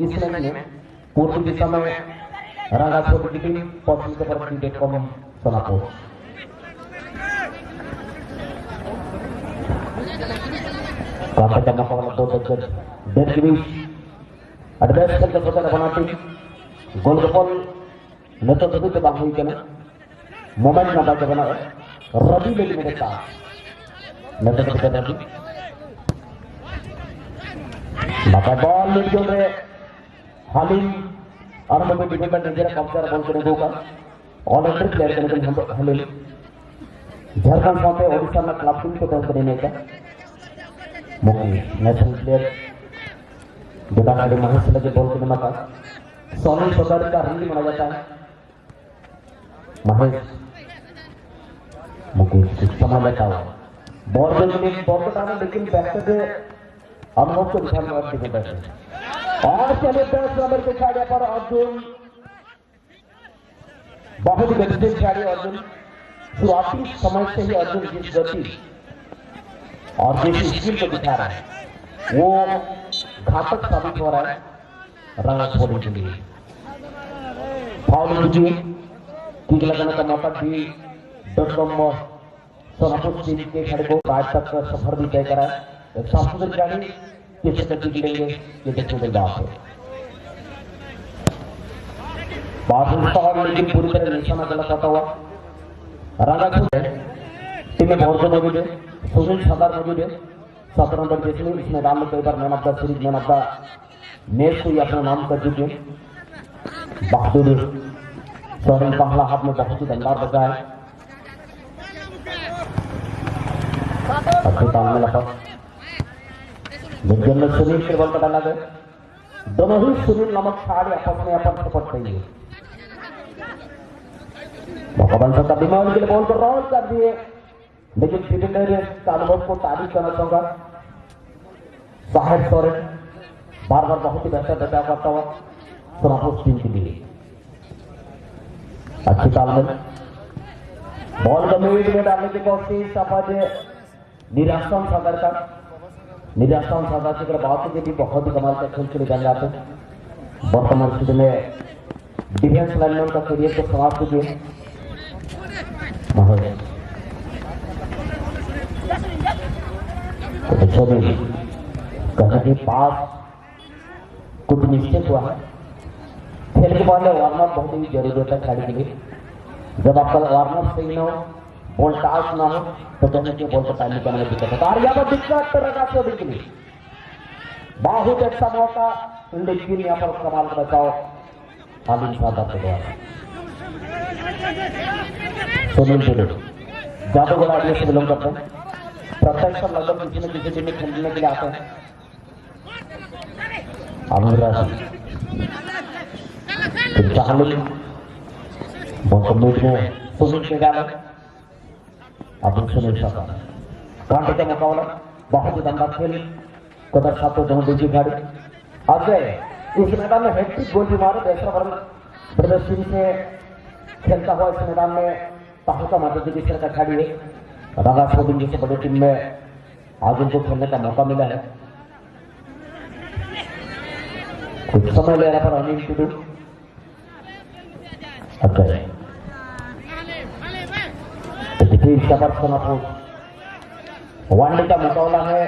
इस इनिंग में पूर्व दिशा में रंगा छोटी टीम पश्चिम के पर क्रिकेट कम सोनापुर काफी जमा पकड़ दो दर्जन डेढ़ के बीच एडवांस करके पता बनाती गोलगोल नेतृत्व के बाहर ही करना मोमेंट ना बात बना रवि लेकिन मेरे साथ नेतृत्व कर रही बाबा बॉल लीड जो में हालिम और मैं डिफेंडर निजेरा कब्जा बॉल करने होगा ऑलराउंडर प्लेयर करने के लिए हम झारखंड साथ ओडिशा में क्लब टीम को टॉस करने का मुख्य नेशनल प्लेयर बेटा खड़े महेश लगे बॉल करने का सोनी सदर का रन माना जाता है महेश मुख्य समय लेता हुआ बॉल बॉल को डाला लेकिन बैटर से अनुभव को ध्यान में रखते हैं और चले 10 नंबर के खिलाड़ी पर अर्जुन बहुत बेहतरीन खिलाड़ी अर्जुन शुरुआती समय से ही अर्जुन जिस गति और जिस स्किल को दिखा रहा है वो घातक साबित हो रहा है रंगा छोड़ने के लिए फाउल कीजिए किक लगाने का मौका भी .com सोनापुर टीम के खिलाड़ी को आज तक सफर भी तय करा है एक सांस्कृतिक खिलाड़ी किस तरह की लेंगे ये देखने की बात है बात लेकिन पूरी तरह निशाना गलत होता हुआ रंगा छोड़ टीम में बहुत मौजूद है सुनील सरदार मौजूद है 17 नंबर जैसे इस मैदान में कई बार man of the series man of the match को अपना नाम कर चुके बहादुर सोरेन पहला हाथ में बहुत ही दमदार बचा है अच्छे तालमेल लगा लेकिन सुनील के बॉल का डाला गया दोनों ही सुनील नामक खिलाड़ी आपस में अपन सपोर्ट करेंगे मौका बन सकता दिमाग के लिए बॉल को रॉल कर दिए लेकिन डिफेंडर का अनुभव को तारीफ करना चाहूंगा साहिब सोरेन बार बार बहुत ही बेहतर बचाव करता हुआ सोनापुर टीम के लिए अच्छी तालमेल बॉल गंभीर में डालने की कोशिश सफाज निराशान सागर का निराशान सागर से बात के भी बहुत ही कमाल का खेल खेले बन जाते वर्तमान स्थिति में डिफेंस लाइनमैन का करियर को समाप्त कीजिए कहने के पास कुछ निश्चित हुआ है खेल के बाद वार्म अप बहुत ही जरूरी होता है खिलाड़ी के लिए जब आपका वार्म अप सही ना हो बॉल टाच ना हो तो कहने के बॉल को टाइम निकालने में दिक्कत होता है और यहाँ पर दिक्कत रखा छोड़ी के लिए बहुत अच्छा मौका लेकिन यहाँ पर कमाल का बचाओ हालिम साहब के द्वारा सुनील जुड़े जादूगर आइडिया से बिलोंग करते हैं प्रत्यक्ष लगभग किसी न किसी टीम में खेलने के लिए आते हैं आमिर सुनील के डाले अब सुनील सरकार कांटे का मुकाबला बहुत ही दमदार खेल को दर्शाते दोनों दूसरी खिलाड़ी अजय इस मैदान में हैट्रिक गोल भी मारे दूसरा बॉल प्रदर्शन से खेलता हुआ इस मैदान में ताहका माता की तरह का खिलाड़ी है रंगा छोड़ी जैसे बड़ी टीम में आज उनको खेलने का मौका मिला है कुछ समय ले रहा पर अनिल टुडू अजय सोनापुर वनडे का मुकाबला है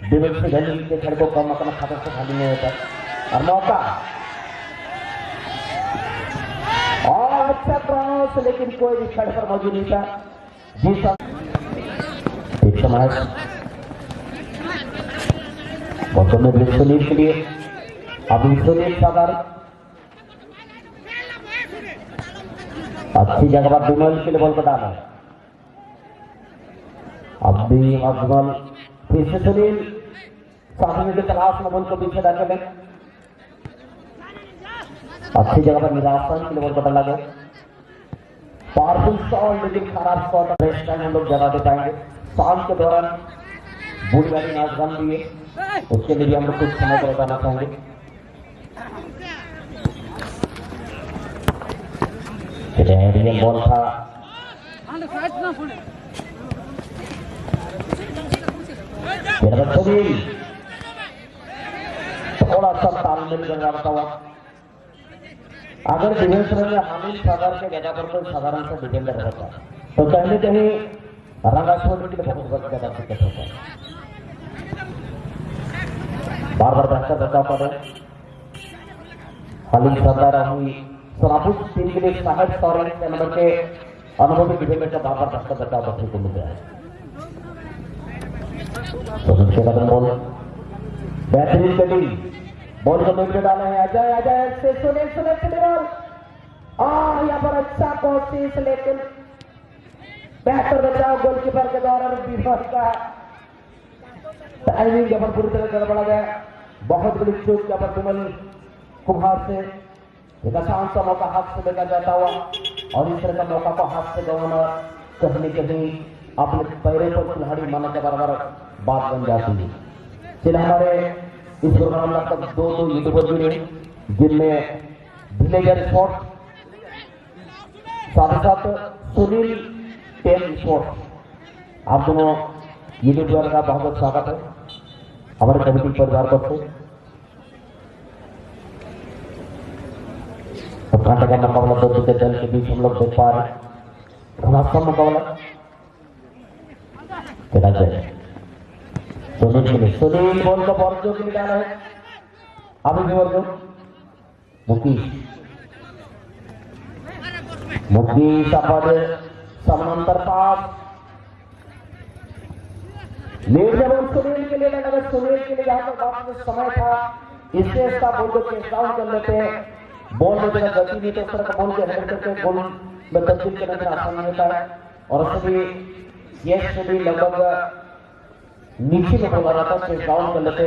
डिफेंस से गली के खिलाड़ी को कम अपना खाता से खाली नहीं होता और मौका और अच्छा क्रॉस लेकिन कोई भी खिलाड़ी पर मौजूद नहीं था जी सर एक समय बॉटम में सुनील के लिए अभी सुनील सागर अच्छी जगह पर बिमल के लिए बॉल को डाला अभी अजमल फिर से सुनील सामने के तलाश में बॉल को पीछे डाल के अच्छी जगह पर निराशान के लिए बॉल को डाला गया पावरफुल शॉट लेकिन खराब शॉट रेस्ट टाइम हम लोग जगह दे पाएंगे शाम के दौरान बूढ़ी वाली नाच गान भी है उसके लिए हम लोग कुछ समय को बताना चाहेंगे बॉल था थोड़ा सा तालमेल करता हुआ। अगर डिफेंस में हामिद सागर के जगह पर कोई साधारण सा डिफेंडर होता तो कहीं न कहीं रंगा छोड़ने के लिए बहुत ज्यादा दिक्कत होता है। बार बार बेहतर बचाव कर रहे हालिद सरदार हुई सोनापुर टीम के लिए साहेब सौरभ के नंबर के अनुभवी डिफेंडर का बार बार बेहतर बचाव देखने को मिल रहा है। तो बॉल बेहतरीन कटिंग बॉल को नीचे डाले हैं अजय अजय से सुनील सुनील के बॉल यहाँ पर अच्छा कोशिश लेकिन बेहतर बचाव गोलकीपर के द्वारा विफल का टाइमिंग जब पूरी तरह गड़बड़ा गया। बहुत बड़ी चूक जब विमल कुमार से एक आसान सा मौका हाथ से देखा जाता हुआ और इस तरह का मौका को हाथ से गंवाना कहीं न कहीं अपने पैरों पर खिलाड़ी माना के बराबर बात बन जाती है। चलिए हमारे इस प्रोग्राम में अब तक दो यूट्यूबर जुड़े जिनमें विलेजर स्पोर्ट्स साथ ही साथ सुनील टेन स्पोर्ट्स आप दोनों यूट्यूबर का बहुत बहुत स्वागत है हमारे कमेटी परिवार पर से। तो कांटे का मुकाबला दो दूसरे दल के बीच हम लोग देख पा रहे हैं। घमासान मुकाबला सुनील बॉल का बॉल जो निकाला है अभी भी बॉल मुकेश समानांतर पास लेट जब सुनील के लिए लगा सुनील के लिए जहां पर बात में समय था इससे इसका बॉल को चेक डाउन कर लेते हैं। बॉल में जगह गति नहीं तो उस तरह का बॉल के हेड करके गोल में तब्दील करने में आसान नहीं होता है और सभी ये सभी लगभग नीचे में बोला जाता है चेक डाउन कर लेते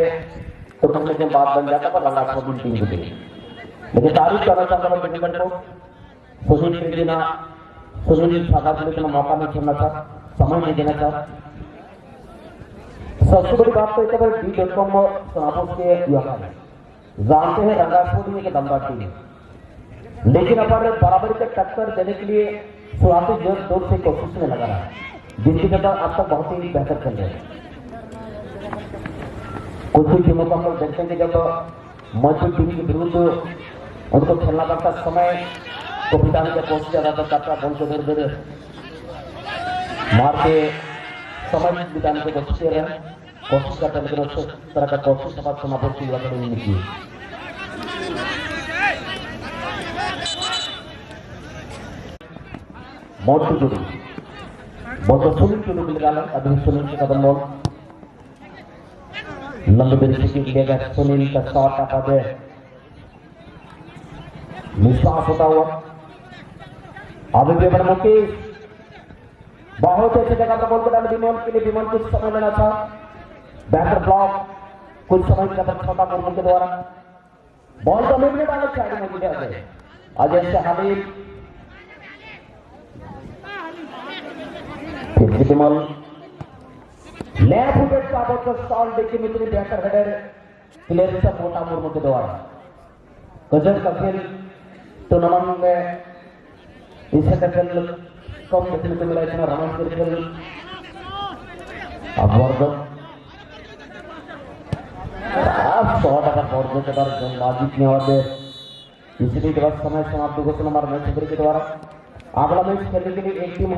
तो कम से बात बन जाता पर रंगा छोटी टीम को दे। लेकिन तारीफ करना चाहता मैं डिफेंडर को सुनील के देना सुनील सागर को लेकर मौका नहीं छोड़ना था समय नहीं देना था। सबसे बड़ी बात तो इस डी.com सोनापुर के युवा जानते हैं रंगा छोड़ी के दमदार टीम लेकिन अपर बराबरी का टक्कर देने के लिए शुरुआती जोर से कोशिश में लगा रहा है जिनकी जगह अब तक बहुत ही बेहतर चल रहे हैं। कुछ ही टीमों को हम लोग देखते हैं कि जब मजबूत टीम के विरुद्ध उनको खेलना पड़ता समय को बिताने की कोशिश ज्यादातर करता बॉल को देर देर मार के समय बिताने की कोशिश कर रहे हैं कोशिश करते हैं लेकिन उस तरह का कोशिश हमारे सोनापुर की युवा नहीं की। मोटू जुड़ी बॉल को सुनील के लिए निकाला अभी सुनील के कदम बॉल लंबी दूरी से किक गया सुनील का शॉट आता है निशान होता हुआ अभी भी बड़ा मुकेश बहुत अच्छी जगह पर बॉल को डाले विमल के लिए विमल कुछ समय लेना था बैटर ब्लॉक कुछ समय जब छोटा बॉल के द्वारा बॉल को मिलने वाले साइड में गिरा है अजय से हामिद फिर विमल लेफ्ट फुटेड पावर का स्टॉल देखिए मित्र बेहतर हेडर प्लेयर से मोटा मुर्मू के द्वारा गजब का खेल टूर्नामेंट में इससे खेल कम देखने को मिला इतना रोमांचक खेल अब वर्ग 100 वर्ग के द्वारा गेंदबाजी की और इसी के बाद समय समाप्ति घोषणा हमारे मैच के द्वारा अगला मैच खेलने के लिए एक टीम